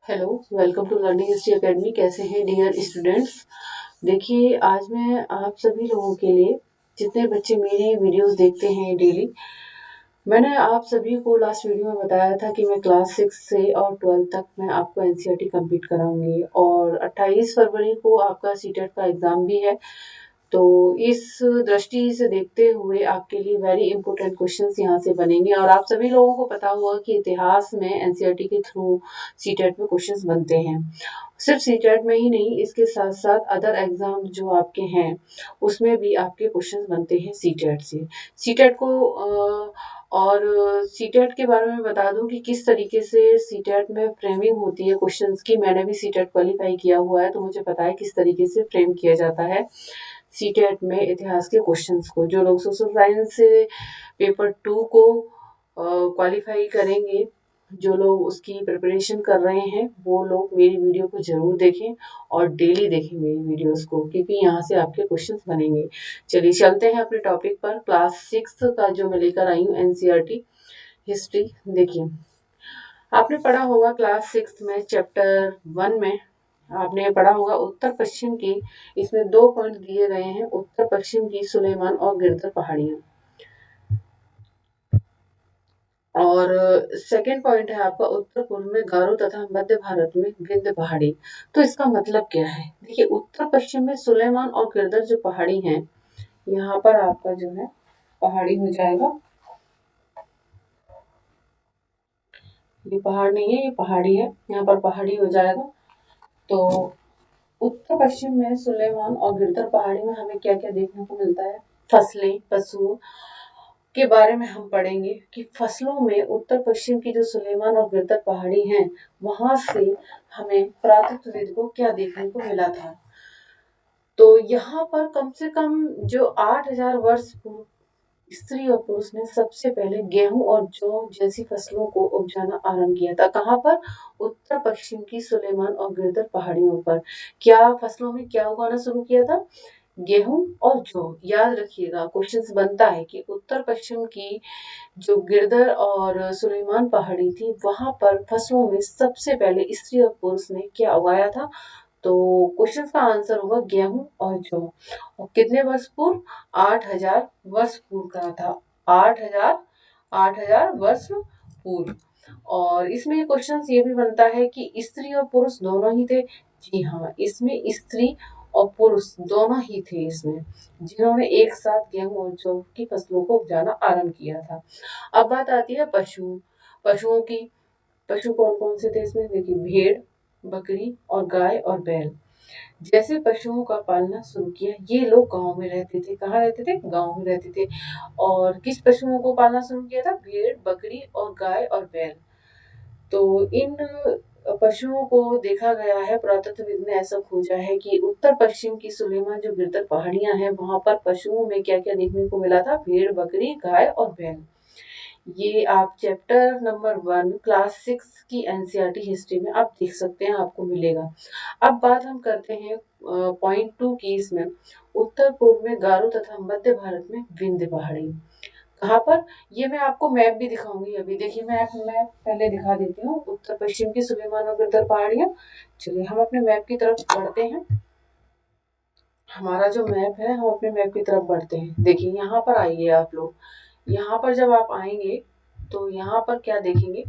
Hello, welcome to learning history academy. कैसे हैं dear students? देखिए, आज मैं आप सभी लोगों के लिए, जितने बच्चे मेरी वीडियोस देखते हैं डेली, मैंने आप सभी को लास्ट वीडियो में बताया था कि मैं क्लास 6 से और 12 तक मैं आपको एनसीईआरटी कंप्लीट कराऊंगी और 28 फरवरी को आपका सीटेट का एग्ज़ाम भी है। तो इस दृष्टि से देखते हुए आपके लिए वेरी इंपॉर्टेंट क्वेश्चंस यहाँ से बनेंगे और आप सभी लोगों को पता होगा कि इतिहास में एनसीईआरटी के थ्रू सीटेट में क्वेश्चंस बनते हैं। सिर्फ सीटेट में ही नहीं, इसके साथ साथ अदर एग्जाम जो आपके हैं उसमें भी आपके क्वेश्चंस बनते हैं सीटेट से। सीटेट को और सीटेट के बारे में बता दूं कि किस तरीके से सीटेट में फ्रेमिंग होती है क्वेश्चंस की। मैंने भी सीटेट क्वालिफाई किया हुआ है तो मुझे पता है किस तरीके से फ्रेम किया जाता है सीटेट में इतिहास के क्वेश्चंस को। जो लोग सोशल साइंस से पेपर 2 को क्वालिफाई करेंगे, जो लोग उसकी प्रिपरेशन कर रहे हैं, वो लोग मेरी वीडियो को ज़रूर देखें और डेली देखें मेरी वीडियोस को, क्योंकि यहाँ से आपके क्वेश्चंस बनेंगे। चलिए चलते हैं अपने टॉपिक पर। क्लास 6 का जो मैं लेकर आई हूँ एनसीईआरटी हिस्ट्री। देखिए, आपने पढ़ा होगा क्लास 6 में चैप्टर 1 में आपने पढ़ा होगा उत्तर पश्चिम की। इसमें 2 पॉइंट दिए गए हैं, उत्तर पश्चिम की सुलेमान और गिरधर पहाड़ियाँ। और सेकंड पॉइंट है आपका उत्तर पूर्व में गारो तथा मध्य भारत में विंध्य पहाड़ी। तो इसका मतलब क्या है? देखिए, उत्तर पश्चिम में सुलेमान और गिरधर जो पहाड़ी हैं, यहाँ पर आपका जो है पहाड़ी हो जाएगा। ये पहाड़ नहीं है, ये पहाड़ी है, यहाँ पर पहाड़ी हो जाएगा। तो उत्तर पश्चिम में सुलेमान और गिरधर पहाड़ी में हमें क्या क्या देखने को मिलता है? फसलें, पशुओं के बारे में हम पढ़ेंगे कि फसलों में उत्तर पश्चिम की जो सुलेमान और गिरधर पहाड़ी हैं, वहां से हमें पुरातत्वविद को क्या देखने को मिला था। तो यहाँ पर कम से कम जो 8000 वर्ष पूर्व स्त्री और पुरुष ने सबसे पहले गेहूं और जौ जैसी फसलों को उपजाना आरंभ किया था। कहाँ पर? उत्तर पश्चिम की सुलेमान और गिरधर पहाड़ियों पर। क्या फसलों में क्या उगाना शुरू किया था? गेहूं और जौ। याद रखिएगा, क्वेश्चंस बनता है कि उत्तर पश्चिम की जो गिरधर और सुलेमान पहाड़ी थी, वहां पर फसलों में सबसे पहले स्त्री और पुरुष ने क्या उगाया था? तो क्वेश्चन का आंसर होगा गेहूं और जौ। और कितने वर्ष पूर्व? 8000 वर्ष पूर्व का था। 8000 वर्ष पूर्व। और इसमें क्वेश्चन ये भी बनता है कि स्त्री और पुरुष दोनों ही थे। जी हाँ, इसमें स्त्री और पुरुष दोनों ही थे इसमें, जिन्होंने एक साथ गेहूं और जौ की फसलों को उपजाना आरंभ किया था। अब बात आती है पशुओं की। पशु कौन कौन से थे इसमें? देखिए, भेड़, बकरी और गाय और बैल जैसे पशुओं का पालना शुरू किया। ये लोग गांव में रहते थे। कहाँ रहते थे? गांव में रहते थे। और किस पशुओं को पालना शुरू किया था? भेड़, बकरी और गाय और बैल। तो इन पशुओं को देखा गया है, पुरातत्वविद ने ऐसा खोजा है कि उत्तर पश्चिम की सुलेमान जो गिरधर पहाड़ियां हैं, वहां पर पशुओं में क्या क्या देखने को मिला था? भेड़, बकरी, गाय और बैल। ये आप चैप्टर नंबर 1 क्लास 6 की एनसीईआरटी हिस्ट्री में आप देख सकते हैं, आपको मिलेगा। अब बात हम करते हैं पॉइंट 2 की। इसमें उत्तर पूर्व में गारो तथा मध्य भारत में विंध्य पहाड़ी। कहाँ पर? ये मैं आपको मैप भी दिखाऊंगी अभी। देखिए, मैप पहले दिखा देती हूँ। उत्तर पश्चिम की सुलेमान और गिरधर पहाड़ियाँ। चलिए हम अपने मैप की तरफ बढ़ते हैं। हमारा जो मैप है, हम अपने मैप की तरफ बढ़ते हैं। देखिए, यहाँ पर आइए आप लोग। यहाँ पर जब आप आएंगे तो यहाँ पर क्या देखेंगे?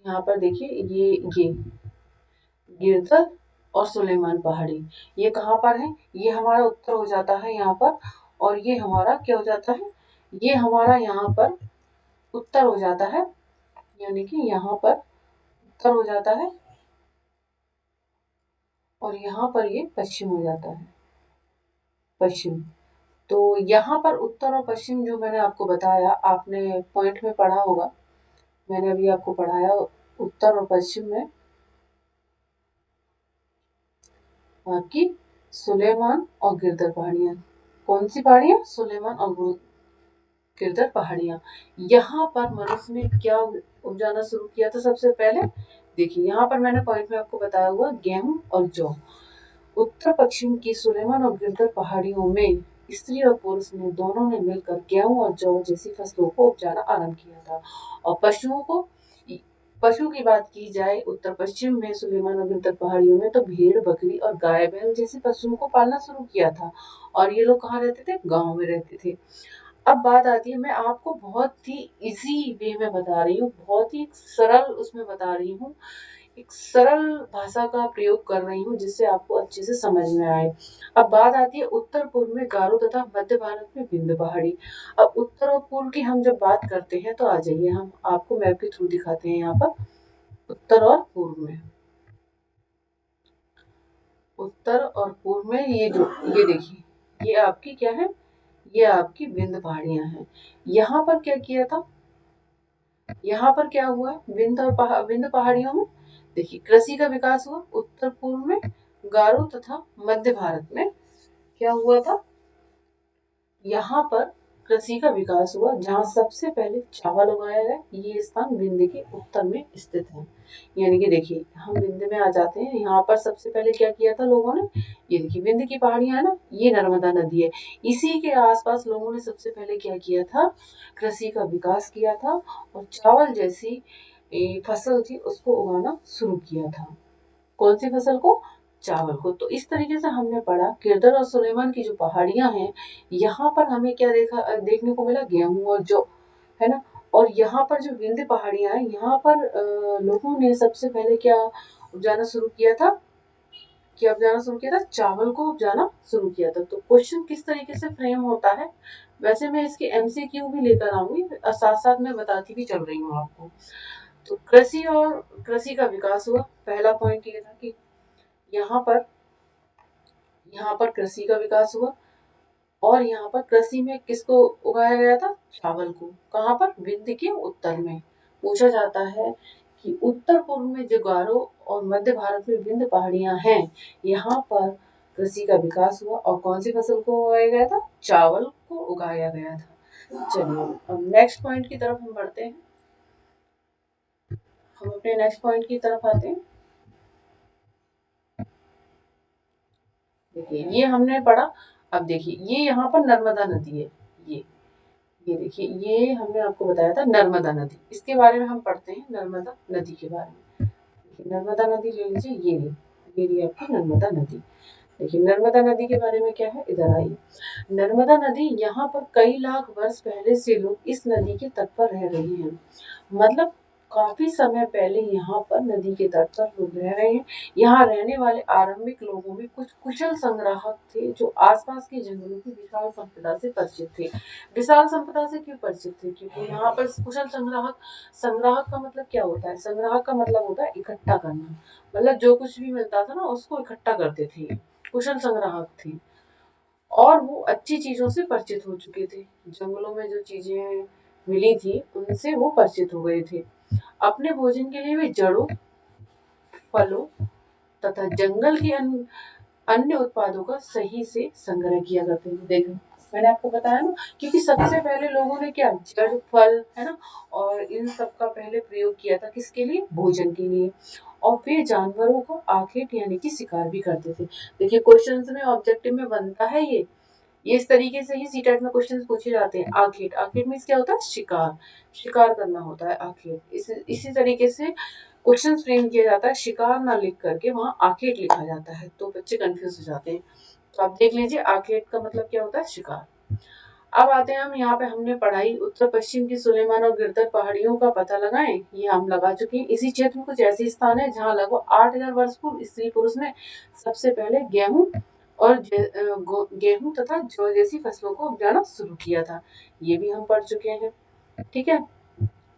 यहाँ पर देखिए, ये गिरधर और सुलेमान पहाड़ी, ये कहाँ पर है? ये हमारा उत्तर हो जाता है यहाँ पर। और ये हमारा क्या हो जाता है? ये हमारा यहाँ पर उत्तर हो जाता है, यानी कि यहाँ पर उत्तर हो जाता है और यहाँ पर ये पश्चिम हो जाता है, पश्चिम। तो यहाँ पर उत्तर और पश्चिम जो मैंने आपको बताया, आपने पॉइंट में पढ़ा होगा, मैंने अभी आपको पढ़ाया उत्तर और पश्चिम में आपकी सुलेमान और गिरधर पहाड़ियाँ। कौन सी पहाड़ियाँ? सुलेमान और गिरधर पहाड़ियाँ। यहाँ पर मनुष्य ने क्या उपजाना शुरू किया था सबसे पहले? देखिए, यहाँ पर मैंने पॉइंट में आपको बताया हुआ गेहूं और जौ। उत्तर पश्चिम की सुलेमान और गिरधर पहाड़ियों में स्त्री और पुरुष ने दोनों ने मिलकर गेहूं और जौ जैसी फसलों को उपजाना आरंभ किया था। और पशुओं को पशु की बात की जाए उत्तर पश्चिम में सुलेमान और गिरधर पहाड़ियों में, तो भेड़ बकरी और गाय बैल जैसे पशुओं को पालना शुरू किया था। और ये लोग कहाँ रहते थे? गांव में रहते थे। अब बात आती है, मैं आपको बहुत ही इजी वे में बता रही हूँ, बहुत ही सरल उसमें बता रही हूँ, एक सरल भाषा का प्रयोग कर रही हूँ जिससे आपको अच्छे से समझ में आए। अब बात आती है उत्तर पूर्व में गारो तथा मध्य भारत में विंध्य पहाड़ी। अब उत्तर और पूर्व की हम जब बात करते हैं तो आ जाइए, हम आपको मैप के थ्रू दिखाते हैं। यहाँ पर उत्तर और पूर्व में, उत्तर और पूर्व में ये जो, ये देखिए, ये आपकी क्या है? ये आपकी विंध्य पहाड़ियां हैं। यहाँ पर क्या किया था? यहाँ पर क्या हुआ? विंध्य पहाड़ियों में देखिए कृषि का विकास हुआ। उत्तर पूर्व में गारो तथा मध्य भारत में क्या हुआ था? यहाँ पर कृषि का विकास हुआ, जहाँ सबसे पहले चावल उगाया गया। ये स्थान विंध्य के उत्तर में स्थित है। यानी कि देखिए, हम विंध्य में आ जाते हैं। यहाँ पर सबसे पहले क्या किया था लोगों ने? ये देखिए विंध्य की पहाड़ियां है ना, ये नर्मदा नदी है, इसी के आसपास लोगों ने सबसे पहले क्या किया था? कृषि का विकास किया था और चावल जैसी फसल थी उसको उगाना शुरू किया था। कौन सी फसल को? चावल को। तो इस तरीके से हमने पढ़ा गिरधर और सुलेमान की जो पहाड़ियां हैं, यहाँ पर हमें क्या देखने को मिला? गेहूं और जौ, है ना। और यहाँ पर जो विंध्य पहाड़ियां हैं, यहाँ पर लोगों ने सबसे पहले क्या उपजाना शुरू किया था? क्या उपजाना शुरू किया था? चावल को उपजाना शुरू किया था। तो क्वेश्चन किस तरीके से फ्रेम होता है, वैसे मैं इसके एमसीक्यू भी लेकर आऊंगी और साथ साथ मैं बताती भी चल रही हूँ आपको। तो कृषि का विकास हुआ। पहला पॉइंट ये था कि यहाँ पर कृषि का विकास हुआ और यहाँ पर कृषि में किसको उगाया गया था? चावल को। कहाँ पर? विंध्य के उत्तर में। पूछा जाता है कि उत्तर पूर्व में जो गारो और मध्य भारत में विंध्य पहाड़ियां हैं, यहाँ पर कृषि का विकास हुआ और कौन सी फसल को उगाया गया था? चावल को उगाया गया था। चलिए अब नेक्स्ट पॉइंट की तरफ हम बढ़ते हैं। हम अपने नेक्स्ट पॉइंट की तरफ आते हैं। देखिए ये हमने पढ़ा। अब देखिए ये यहाँ पर नर्मदा नदी है। ये देखिए, ये हमने आपको बताया था नर्मदा नदी, इसके बारे में हम पढ़ते हैं। नर्मदा नदी के बारे में देखिए, नर्मदा नदी ले लीजिए। ये रही आपकी नर्मदा नदी। देखिए नर्मदा नदी के बारे में क्या है, इधर आइए। नर्मदा नदी, यहाँ पर कई लाख वर्ष पहले से लोग इस नदी के तट पर रह रहे हैं। मतलब काफी समय पहले यहाँ पर नदी के तट पर लोग रह रहे हैं। यहाँ रहने वाले आरंभिक लोगों में कुछ कुशल संग्राहक थे जो आसपास के जंगलों की विशाल संपदा से परिचित थे। विशाल संपदा से क्यों परिचित थे? क्योंकि यहाँ पर कुशल संग्राहक, संग्राहक का मतलब क्या होता है? संग्राहक का मतलब होता है इकट्ठा करना। मतलब जो कुछ भी मिलता था ना उसको इकट्ठा करते थे, कुशल संग्राहक थे। और वो अच्छी चीजों से परिचित हो चुके थे। जंगलों में जो चीजें मिली थी उनसे वो परिचित हो गए थे। अपने भोजन के लिए वे जड़ों, फलों तथा जंगल के अन्य उत्पादों का सही से संग्रह किया करते थे। देखो मैंने आपको बताया ना, क्योंकि सबसे पहले लोगों ने क्या, जड़, फल, है ना, और इन सब का पहले प्रयोग किया था। किसके लिए? भोजन के लिए। और वे जानवरों को आखेट यानी कि शिकार भी करते थे। देखिए क्वेश्चंस में, ऑब्जेक्टिव में बनता है ये इस तरीके से ही सीटेट में क्वेश्चंस पूछे जाते हैं। आखेट, आखेट मींस क्या होता है? शिकार, शिकार करना होता है आखेट। इसी तरीके से क्वेश्चन फ्रेम किया जाता है। शिकार ना लिख करके वहां आखेट लिखा जाता है, तो बच्चे कंफ्यूज हो जाते हैं। तो आप देख लीजिए आखेट का मतलब क्या होता है? शिकार। अब आते हैं हम यहाँ पे, हमने पढ़ाई उत्तर पश्चिम की सुलेमान और गिरधर पहाड़ियों का पता लगाएं, ये हम लगा चुके हैं। इसी क्षेत्र में कुछ ऐसे स्थान है जहाँ लगभग 8000 वर्ष पूर्व स्त्री पुरुष ने सबसे पहले गेहूं तथा जौ जैसी फसलों को उगाना शुरू किया था। ये भी हम पढ़ चुके हैं। ठीक है,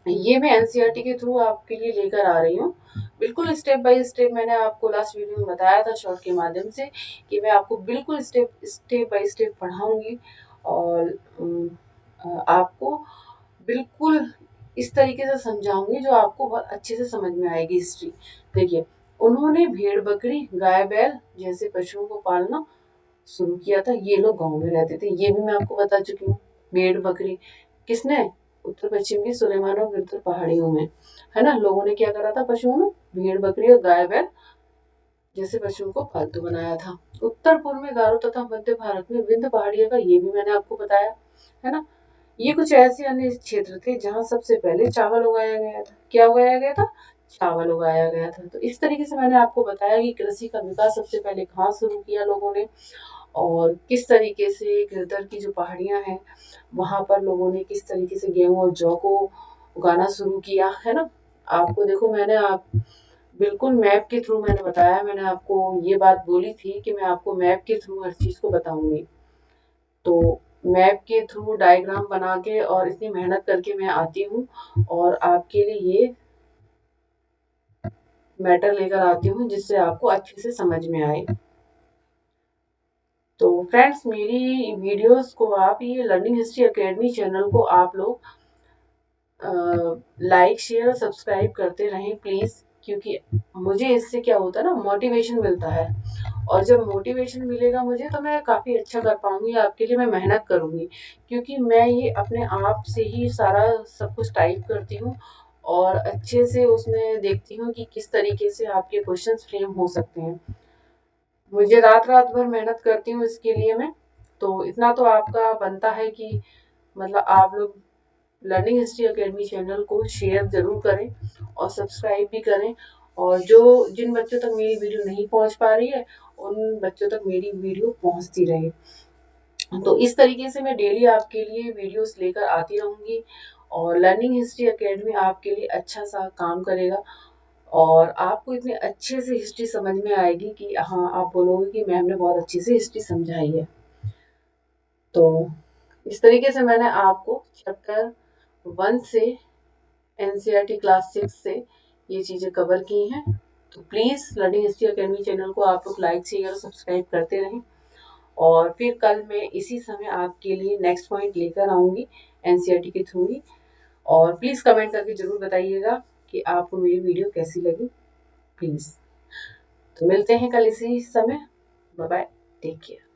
ये मैं एनसीईआरटी के थ्रू आपके लिए लेकर आ रही हूँ। बिल्कुल स्टेप बाय स्टेप मैंने आपको लास्ट वीडियो में बताया था शॉर्ट के माध्यम से कि मैं आपको बिल्कुल स्टेप बाय स्टेप पढ़ाऊंगी और आपको बिल्कुल इस तरीके से समझाऊंगी जो आपको बहुत अच्छे से समझ में आएगी हिस्ट्री। देखिए उन्होंने भेड़ बकरी गाय बैल जैसे पशुओं को पालना शुरू किया था। ये लोग गांव में रहते थे, ये भी मैं आपको बता चुकी हूँ। भेड़ बकरी किसने? उत्तर पश्चिम की सुलेमान और गिरधर पहाड़ियों में, है ना। लोगों ने क्या करा था? पशुओं में भेड़ बकरी और गाय बैल जैसे पशुओं को पालतू बनाया था। उत्तर पूर्व में गारो तथा मध्य भारत में विंध्य पहाड़ियों का, ये भी मैंने आपको बताया, है ना। ये कुछ ऐसे अन्य क्षेत्र थे जहाँ सबसे पहले चावल उगाया गया था। क्या उगाया गया था? चावल उगाया गया था। तो इस तरीके से मैंने आपको बताया कि कृषि का विकास सबसे पहले कहाँ शुरू किया लोगों ने, और किस तरीके से गिरधर की जो पहाड़ियाँ हैं वहाँ पर लोगों ने किस तरीके से गेहूँ और जौ को उगाना शुरू किया, है ना। आपको देखो, मैंने आप बिल्कुल मैप के थ्रू मैंने बताया, मैंने आपको ये बात बोली थी कि मैं आपको मैप के थ्रू हर चीज़ को बताऊंगी। तो मैप के थ्रू डायग्राम बना के और इतनी मेहनत करके मैं आती हूँ और आपके लिए ये मैटर लेकर आती हूँ जिससे आपको अच्छे से समझ में आए। तो फ्रेंड्स, मेरी वीडियोस को आप ये लर्निंग हिस्ट्री एकेडमी चैनल को आप लोग लाइक शेयर और सब्सक्राइब करते रहें प्लीज़, क्योंकि मुझे इससे क्या होता है ना, मोटिवेशन मिलता है। और जब मोटिवेशन मिलेगा मुझे तो मैं काफ़ी अच्छा कर पाऊंगी, आपके लिए मैं मेहनत करूंगी, क्योंकि मैं ये अपने आप से ही सारा सब कुछ टाइप करती हूँ और अच्छे से उसमें देखती हूँ कि किस तरीके से आपके क्वेश्चंस फ्रेम हो सकते हैं। मुझे रात रात भर मेहनत करती हूँ इसके लिए मैं। तो इतना तो आपका बनता है कि मतलब आप लोग लर्निंग हिस्ट्री एकेडमी चैनल को शेयर ज़रूर करें और सब्सक्राइब भी करें। और जो जिन बच्चों तक मेरी वीडियो नहीं पहुंच पा रही है उन बच्चों तक मेरी वीडियो पहुंचती रहे। तो इस तरीके से मैं डेली आपके लिए वीडियोस लेकर आती रहूँगी और लर्निंग हिस्ट्री एकेडमी आपके लिए अच्छा सा काम करेगा और आपको इतने अच्छे से हिस्ट्री समझ में आएगी कि हाँ, आप बोलोगे कि मैम ने बहुत अच्छे से हिस्ट्री समझाई है। तो इस तरीके से मैंने आपको चैप्टर 1 से एनसीईआरटी क्लास 6 से ये चीज़ें कवर की हैं। तो please learning history academy channel को आप लोग लाइक शेयर और सब्सक्राइब करते रहें। और फिर कल मैं इसी समय आपके लिए नेक्स्ट पॉइंट लेकर आऊँगी एनसीईआरटी के थ्रू ही। और प्लीज़ कमेंट करके ज़रूर बताइएगा कि आपको मेरी वीडियो कैसी लगी, प्लीज़। तो मिलते हैं कल इसी समय। Bye bye, take care.